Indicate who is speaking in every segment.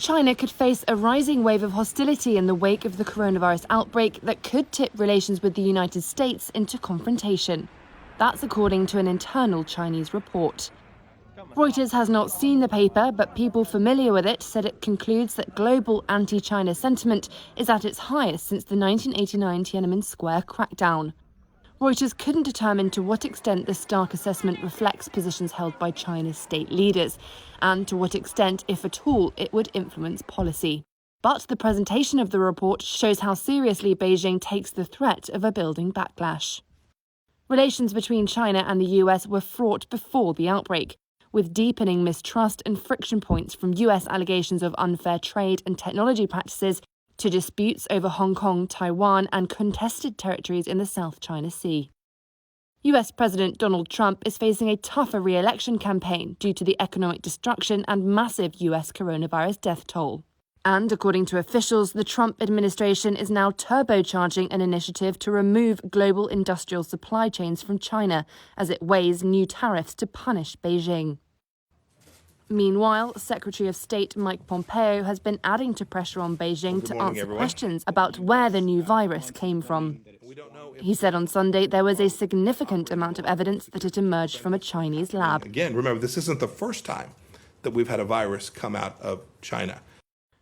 Speaker 1: China could face a rising wave of hostility in the wake of the coronavirus outbreak that could tip relations with the United States into confrontation. That's according to an internal Chinese report. Reuters has not seen the paper, but people familiar with it said it concludes that global anti-China sentiment is at its highest since the 1989 Tiananmen Square crackdown. Reuters couldn't determine to what extent the stark assessment reflects positions held by China's state leaders, and to what extent, if at all, it would influence policy. But the presentation of the report shows how seriously Beijing takes the threat of a building backlash. Relations between China and the US were fraught before the outbreak, with deepening mistrust and friction points from US allegations of unfair trade and technology practices to disputes over Hong Kong, Taiwan, and contested territories in the South China Sea. US President Donald Trump is facing a tougher re-election campaign due to the economic destruction and massive US coronavirus death toll. And according to officials, the Trump administration is now turbocharging an initiative to remove global industrial supply chains from China as it weighs new tariffs to punish Beijing. Meanwhile, Secretary of State Mike Pompeo has been adding to pressure on Beijing to answer questions about where the new virus came from. He said on Sunday there was a significant amount of evidence that it emerged from a Chinese lab.
Speaker 2: Again, remember, this isn't the first time that we've had a virus come out of China.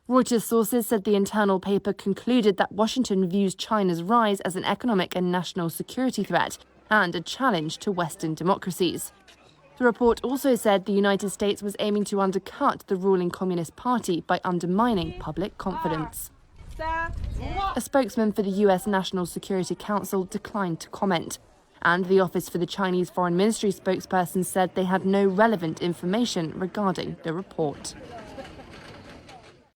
Speaker 1: Reuters sources said the internal paper concluded that Washington views China's rise as an economic and national security threat and a challenge to Western democracies. The report also said the United States was aiming to undercut the ruling Communist Party by undermining public confidence. A spokesman for the US National Security Council declined to comment, and the Office for the Chinese Foreign Ministry spokesperson said they had no relevant information regarding the report.